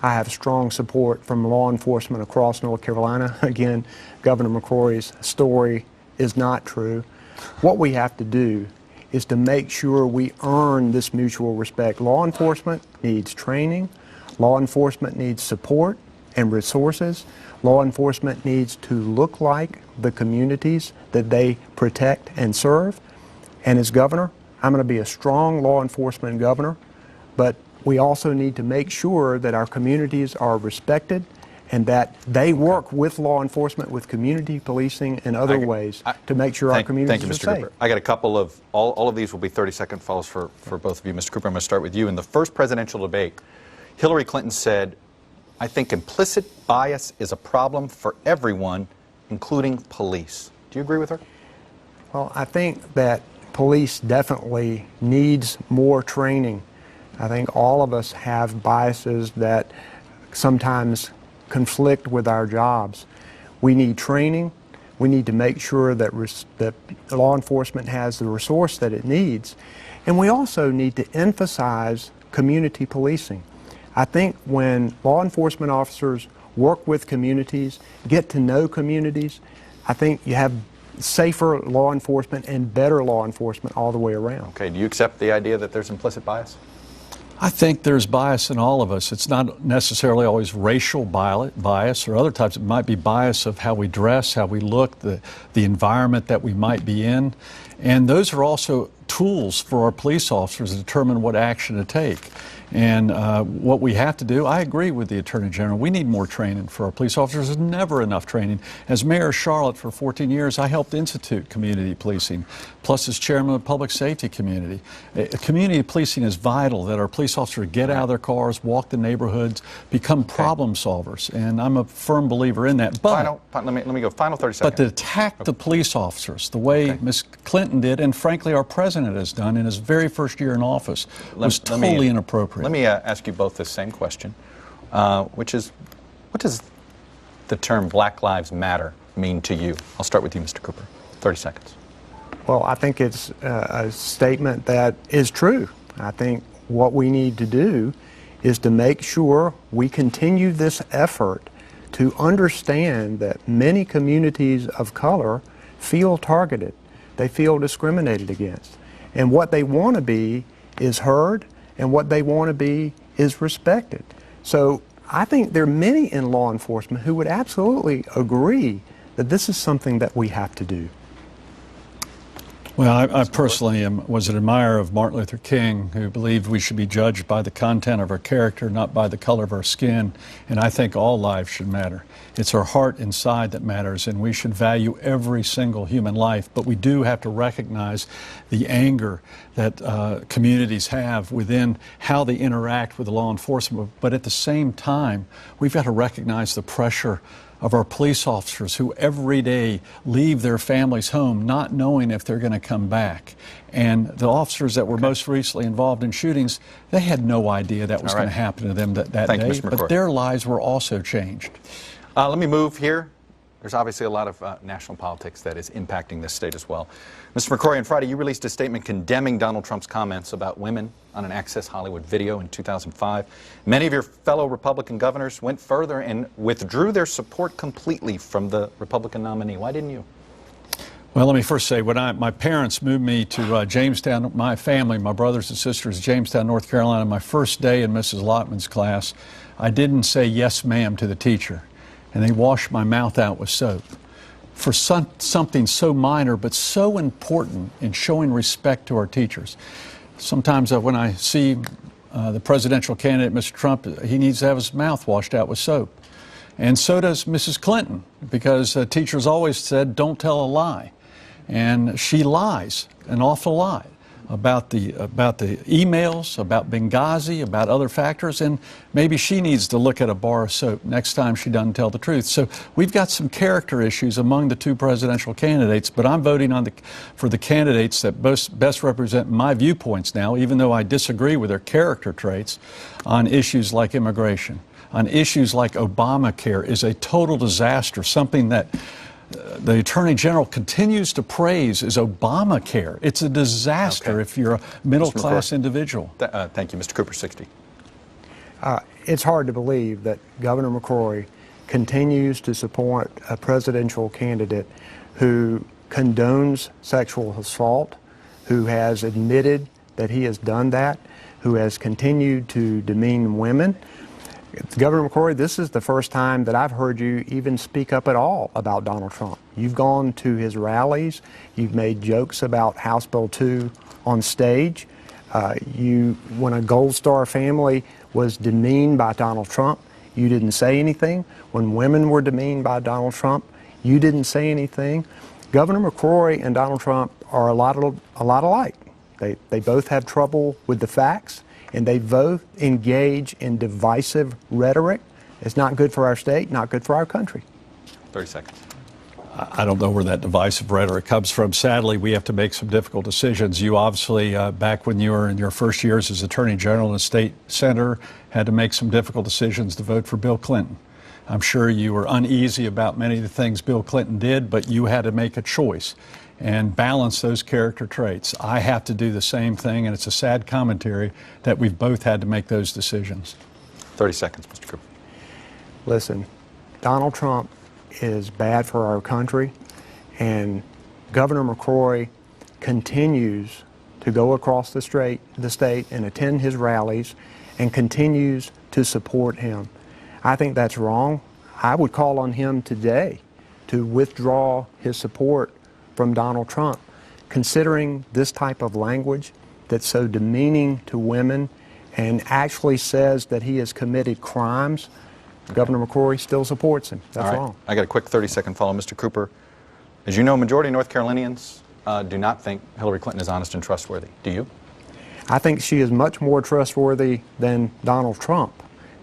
I have strong support from law enforcement across North Carolina. Again, Governor McCrory's story is not true. What we have to do is to make sure we earn this mutual respect. Law enforcement needs training. Law enforcement needs support and resources. Law enforcement needs to look like the communities that they protect and serve. And as governor, I'm going to be a strong law enforcement governor, but we also need to make sure that our communities are respected and that they work with law enforcement, with community policing and other ways to make sure our communities are safe. Thank you, Mr. Cooper. I got a couple of, all of these will be 30-second follows for both of you. Mr. Cooper, I'm going to start with you. In the first presidential debate, Hillary Clinton said, I think implicit bias is a problem for everyone, including police. Do you agree with her? Well, I think that police definitely needs more training. I think all of us have biases that sometimes conflict with our jobs. We need training. We need to make sure that law enforcement has the resource that it needs. And we also need to emphasize community policing. I think when law enforcement officers work with communities, get to know communities, I think you have safer law enforcement and better law enforcement all the way around. Okay, do you accept the idea that there's implicit bias? I think there's bias in all of us. It's not necessarily always racial bias or other types. It might be bias of how we dress, how we look, the environment that we might be in. And those are also tools for our police officers to determine what action to take. And what we have to do, I agree with the Attorney General, we need more training for our police officers. There's never enough training. As Mayor of Charlotte for 14 years, I helped institute community policing, plus as chairman of the Public Safety Community. Community policing is vital, that our police officers get out of their cars, walk the neighborhoods, become problem solvers. And I'm a firm believer in that. But let me go, final 30 seconds. But to attack the police officers the way Ms. Clinton did, and frankly our president president has done in his very first year in office was totally inappropriate. Let me ask you both the same question, which is, what does the term Black Lives Matter mean to you? I'll start with you, Mr. Cooper. 30 seconds. Well, I think it's a statement that is true. I think what we need to do is to make sure we continue this effort to understand that many communities of color feel targeted. They feel discriminated against. And what they want to be is heard, and what they want to be is respected. So I think there are many in law enforcement who would absolutely agree that this is something that we have to do. Well, I personally was an admirer of Martin Luther King, who believed we should be judged by the content of our character, not by the color of our skin. And I think all lives should matter. It's our heart inside that matters, and we should value every single human life. But we do have to recognize the anger that communities have within how they interact with law enforcement. But at the same time, we've got to recognize the pressure of our police officers who every day leave their families home not knowing if they're going to come back. And the officers that were most recently involved in shootings, they had no idea that was going to happen to them that Thank day, you, Mr. McCrory. but their lives were also changed. Let me move here. There's obviously a lot of national politics that is impacting this state as well. Mr. McCrory, on Friday you released a statement condemning Donald Trump's comments about women on an Access Hollywood video in 2005. Many of your fellow Republican governors went further and withdrew their support completely from the Republican nominee. Why didn't you? Well, let me first say, when my parents moved me to Jamestown, my family, my brothers and sisters, Jamestown, North Carolina, my first day in Mrs. Lottman's class, I didn't say yes, ma'am to the teacher. And they washed my mouth out with soap for something so minor but so important in showing respect to our teachers. Sometimes when I see the presidential candidate, Mr. Trump, he needs to have his mouth washed out with soap. And so does Mrs. Clinton, because teachers always said, don't tell a lie. And she lies an awful lot about the emails, about Benghazi, about other factors, and maybe she needs to look at a bar of soap next time she doesn't tell the truth. So we've got some character issues among the two presidential candidates, but I'm voting for the candidates that best represent my viewpoints now, even though I disagree with their character traits on issues like immigration, on issues like Obamacare is a total disaster, something that the Attorney General continues to praise is Obamacare. It's a disaster if you're a middle-class individual. Thank you. Mr. Cooper, 60. It's hard to believe that Governor McCrory continues to support a presidential candidate who condones sexual assault, who has admitted that he has done that, who has continued to demean women. Governor McCrory, this is the first time that I've heard you even speak up at all about Donald Trump. You've gone to his rallies. You've made jokes about House Bill 2 on stage. When a Gold Star family was demeaned by Donald Trump, you didn't say anything. When women were demeaned by Donald Trump, you didn't say anything. Governor McCrory and Donald Trump are a lot alike. They both have trouble with the facts, and they both engage in divisive rhetoric. It's not good for our state, not good for our country. 30 seconds. I don't know where that divisive rhetoric comes from. Sadly, we have to make some difficult decisions. You obviously, back when you were in your first years as Attorney General and State Senator, had to make some difficult decisions to vote for Bill Clinton. I'm sure you were uneasy about many of the things Bill Clinton did, but you had to make a choice and balance those character traits. I have to do the same thing, and it's a sad commentary that we've both had to make those decisions. 30 seconds, Mr. Cooper. Listen, Donald Trump is bad for our country, and Governor McCrory continues to go across the state and attend his rallies and continues to support him. I think that's wrong. I would call on him today to withdraw his support from Donald Trump, considering this type of language that's so demeaning to women and actually says that he has committed crimes. Governor McCrory still supports him. That's wrong. I got a quick 30-second follow, Mr. Cooper. As you know, a majority of North Carolinians do not think Hillary Clinton is honest and trustworthy. Do you? I think she is much more trustworthy than Donald Trump,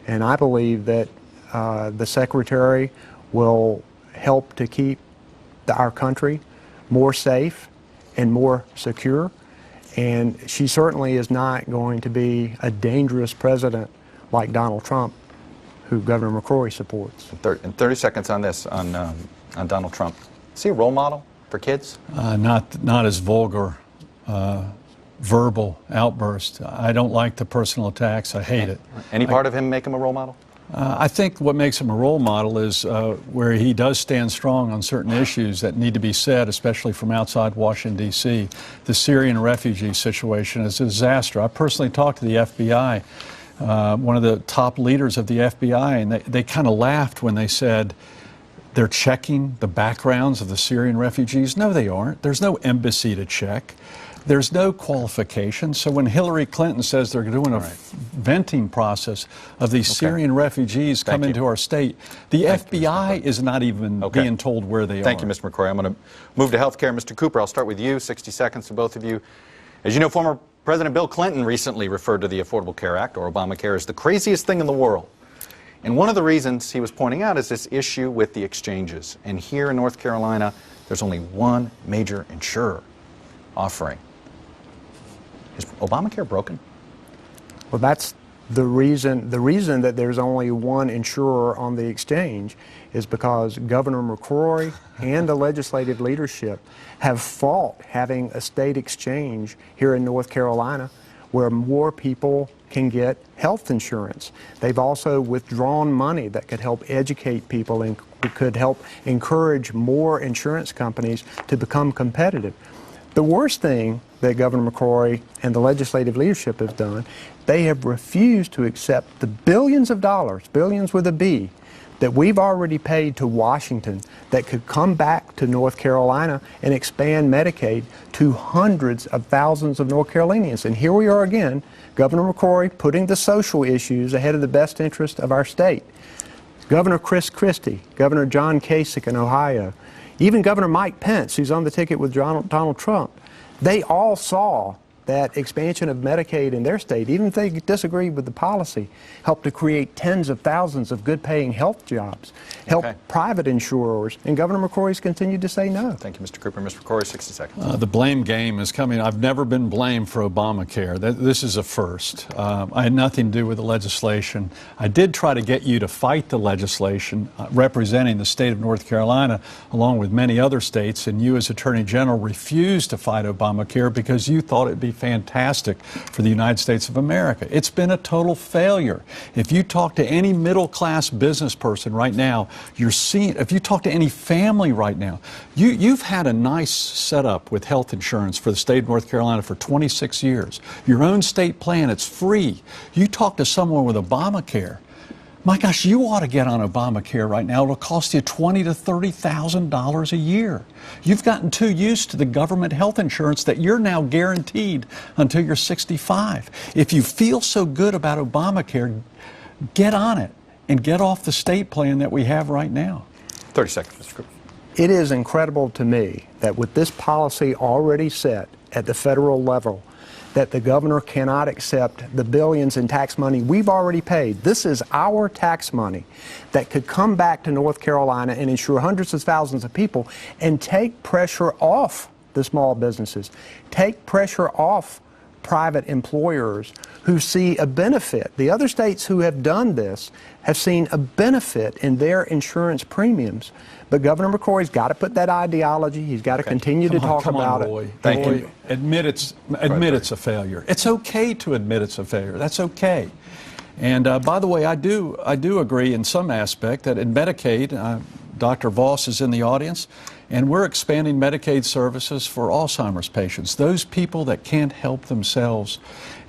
and I believe that the Secretary will help to keep our country more safe and more secure. And she certainly is not going to be a dangerous president like Donald Trump, who Governor McCrory supports. And 30 seconds on this, on Donald Trump. Is he a role model for kids? Not as vulgar, verbal outburst. I don't like the personal attacks. I hate it. Any part of him make him a role model? I think what makes him a role model is where he does stand strong on certain issues that need to be said, especially from outside Washington, D.C. The Syrian refugee situation is a disaster. I personally talked to the FBI, one of the top leaders of the FBI, and they kind of laughed when they said they're checking the backgrounds of the Syrian refugees. No, they aren't. There's no embassy to check. There's no qualification. So when Hillary Clinton says they're doing a venting process of these Syrian refugees come into our state, the FBI is not even being told where they are. Thank you, Mr. McCrory. I'm going to move to health care. Mr. Cooper, I'll start with you. 60 seconds to both of you. As you know, former President Bill Clinton recently referred to the Affordable Care Act, or Obamacare, as the craziest thing in the world. And one of the reasons he was pointing out is this issue with the exchanges. And here in North Carolina, there's only one major insurer offering. Is Obamacare broken? Well, that's the reason that there's only one insurer on the exchange is because Governor McCrory and the legislative leadership have fought having a state exchange here in North Carolina where more people can get health insurance. They've also withdrawn money that could help educate people and could help encourage more insurance companies to become competitive. The worst thing that Governor McCrory and the legislative leadership have done, they have refused to accept the billions of dollars, billions with a B, that we've already paid to Washington that could come back to North Carolina and expand Medicaid to hundreds of thousands of North Carolinians. And here we are again, Governor McCrory putting the social issues ahead of the best interest of our state. Governor Chris Christie, Governor John Kasich in Ohio, even Governor Mike Pence, who's on the ticket with Donald Trump, they all saw that expansion of Medicaid in their state, even if they disagreed with the policy, helped to create tens of thousands of good-paying health jobs, help private insurers, and Governor McCrory's continued to say no. Thank you, Mr. Cooper. Mr. McCrory, 60 seconds. The blame game is coming. I've never been blamed for Obamacare. This is a first. I had nothing to do with the legislation. I did try to get you to fight the legislation representing the state of North Carolina, along with many other states, and you as Attorney General refused to fight Obamacare because you thought it'd be fantastic for the United States of America. It's been a total failure. If you talk to any middle-class business person right now, you're seeing, if you talk to any family right now, you've had a nice setup with health insurance for the state of North Carolina for 26 years. Your own state plan, it's free. You talk to someone with Obamacare, my gosh, you ought to get on Obamacare right now. It'll cost you $20,000 to $30,000 a year. You've gotten too used to the government health insurance that you're now guaranteed until you're 65. If you feel so good about Obamacare, get on it and get off the state plan that we have right now. 30 seconds, Mr. Cooper. It is incredible to me that with this policy already set at the federal level, that the governor cannot accept the billions in tax money we've already paid. This is our tax money that could come back to North Carolina and insure hundreds of thousands of people and take pressure off the small businesses, take pressure off private employers who see a benefit. The other states who have done this have seen a benefit in their insurance premiums. But Governor McCrory's got to put that ideology. He's got to continue to talk about it. Thank you. Admit it's a failure. It's okay to admit it's a failure. That's okay. And by the way, I do agree in some aspect that in Medicaid, Dr. Voss is in the audience, and we're expanding Medicaid services for Alzheimer's patients, those people that can't help themselves.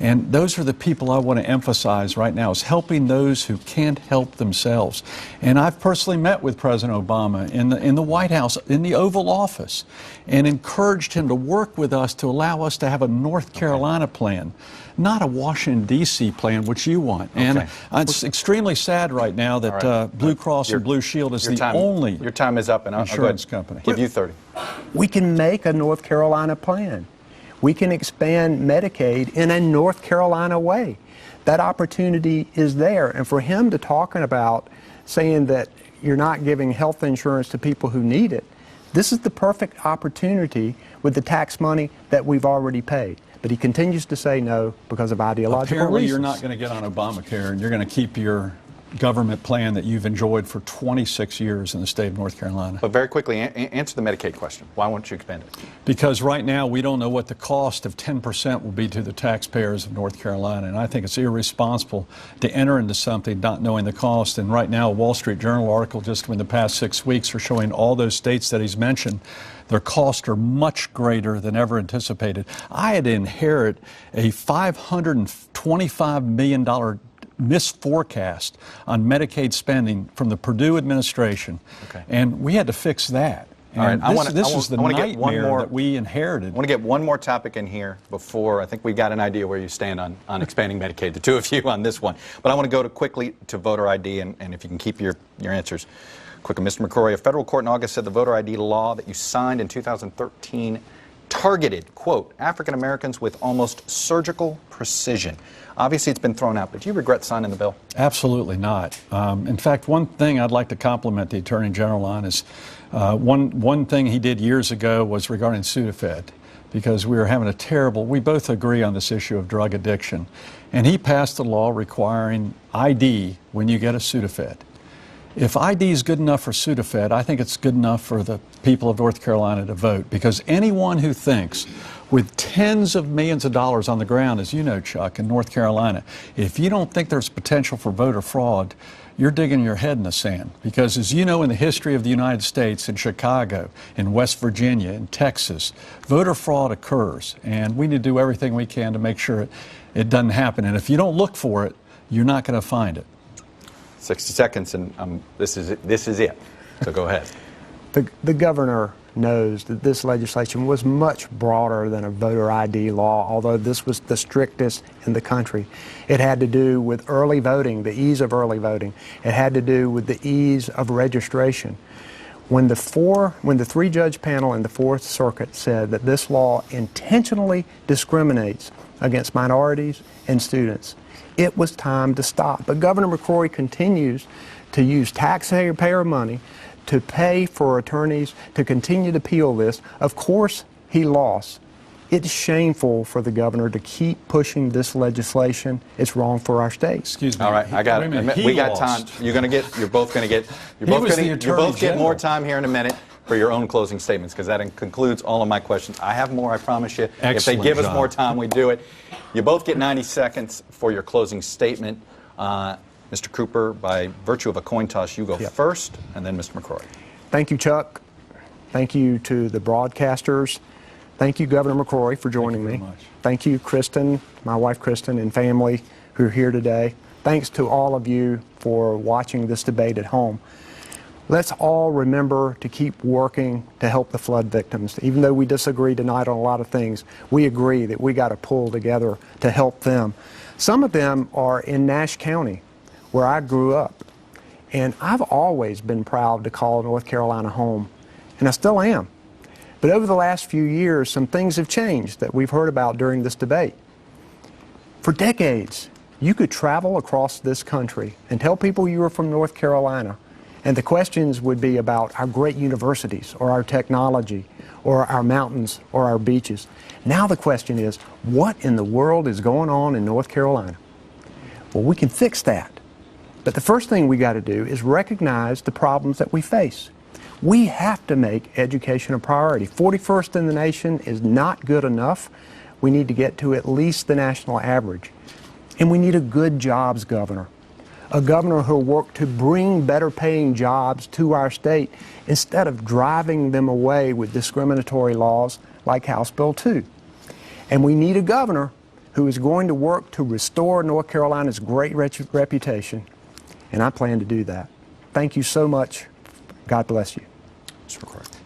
And those are the people I want to emphasize right now, is helping those who can't help themselves. And I've personally met with President Obama in the White House, in the Oval Office, and encouraged him to work with us to allow us to have a North Carolina plan, not a Washington, D.C. plan, which you want. And it's extremely sad right now that Blue Cross and Blue Shield is the only your time is up, and insurance company. Give you 30. We can make a North Carolina plan. We can expand Medicaid in a North Carolina way. That opportunity is there. And for him to talking about saying that you're not giving health insurance to people who need it, this is the perfect opportunity with the tax money that we've already paid. but he continues to say no because of ideological Apparently reasons. you're not going to get on Obamacare, and you're going to keep your government plan that you've enjoyed for 26 years in the state of North Carolina. But very quickly, answer the Medicaid question. Why won't you expand it? Because right now we don't know what the cost of 10% will be to the taxpayers of North Carolina, and I think it's irresponsible to enter into something not knowing the cost. And right now a Wall Street Journal article just in the past 6 weeks are showing all those states that he's mentioned, their costs are much greater than ever anticipated. I had to inherit a $525 million misforecast on Medicaid spending from the Purdue administration, and we had to fix that. And all right, this is the nightmare that we inherited. I want to get one more topic in here before I think we got an idea where you stand on expanding Medicaid, the two of you on this one. But I want to go quickly to voter ID, and if you can keep your answers quick. Mr. McCrory, a federal court in August said the voter ID law that you signed in 2013 targeted, quote, African Americans with almost surgical precision. Obviously, it's been thrown out, but do you regret signing the bill? Absolutely not. In fact, one thing I'd like to compliment the Attorney General on is one thing he did years ago was regarding Sudafed, because we were having we both agree on this issue of drug addiction. And he passed a law requiring ID when you get a Sudafed. If ID is good enough for Sudafed, I think it's good enough for the people of North Carolina to vote, because anyone who thinks with tens of millions of dollars on the ground, as you know, Chuck, in North Carolina, if you don't think there's potential for voter fraud, you're digging your head in the sand. Because as you know, in the history of the United States, in Chicago, in West Virginia, in Texas, voter fraud occurs, and we need to do everything we can to make sure it doesn't happen. And if you don't look for it, you're not going to find it. 60 seconds, and this is it. So go ahead. The governor knows that this legislation was much broader than a voter ID law, although this was the strictest in the country. It had to do with early voting, the ease of early voting. It had to do with the ease of registration. When the three-judge panel in the Fourth Circuit said that this law intentionally discriminates against minorities and students, it was time to stop. But Governor McCrory continues to use taxpayer money to pay for attorneys to continue to appeal this. Of course, he lost. It's shameful for the governor to keep pushing this legislation. It's wrong for our state. Excuse me. All right, I got it. We got time. You're both going to get more time here in a minute for your own closing statements, because that concludes all of my questions. I have more, I promise you. Excellent if they give us job. more time, we do it. You both get 90 seconds for your closing statement. Mr. Cooper, by virtue of a coin toss, you go first, and then Mr. McCrory. Thank you, Chuck. Thank you to the broadcasters. Thank you, Governor McCrory, for joining me. Thank you very much. Thank you, Kristen, my wife Kristen, and family who are here today. Thanks to all of you for watching this debate at home. Let's all remember to keep working to help the flood victims. Even though we disagree tonight on a lot of things, we agree that we got to pull together to help them. Some of them are in Nash County, where I grew up. And I've always been proud to call North Carolina home, and I still am. But over the last few years, some things have changed that we've heard about during this debate. For decades, you could travel across this country and tell people you were from North Carolina, and the questions would be about our great universities, or our technology, or our mountains, or our beaches. Now the question is, what in the world is going on in North Carolina? Well, we can fix that. But the first thing we got to do is recognize the problems that we face. We have to make education a priority. 41st in the nation is not good enough. We need to get to at least the national average. And we need a good jobs governor. A governor who will work to bring better paying jobs to our state instead of driving them away with discriminatory laws like House Bill 2. And we need a governor who is going to work to restore North Carolina's great reputation. And I plan to do that. Thank you so much. God bless you.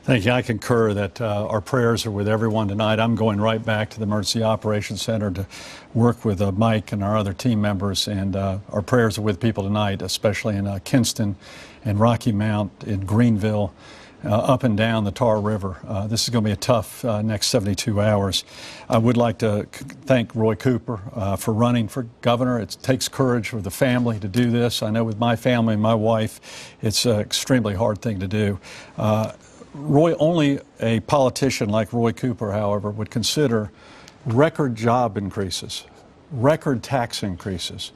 Thank you. I concur that our prayers are with everyone tonight. I'm going right back to the Emergency Operations Center to work with Mike and our other team members, and our prayers are with people tonight, especially in Kinston and Rocky Mount, in Greenville, up and down the Tar River. This is going to be a tough next 72 hours. I would like to thank Roy Cooper for running for governor. It takes courage for the family to do this. I know with my family and my wife, it's an extremely hard thing to do. Only a politician like Roy Cooper, however, would consider record job increases, record tax increases,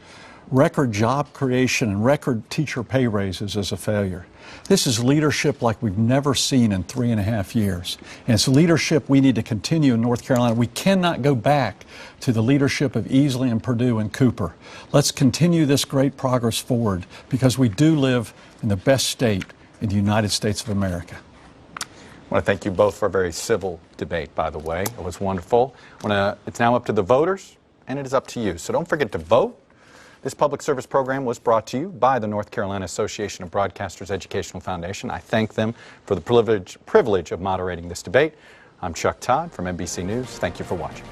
record job creation, and record teacher pay raises as a failure. This is leadership like we've never seen in 3.5 years. And it's leadership we need to continue in North Carolina. We cannot go back to the leadership of Easley and Purdue and Cooper. Let's continue this great progress forward because we do live in the best state in the United States of America. I want to thank you both for a very civil debate, by the way. It was wonderful. It's now up to the voters, and it is up to you. So don't forget to vote. This public service program was brought to you by the North Carolina Association of Broadcasters Educational Foundation. I thank them for the privilege of moderating this debate. I'm Chuck Todd from NBC News. Thank you for watching.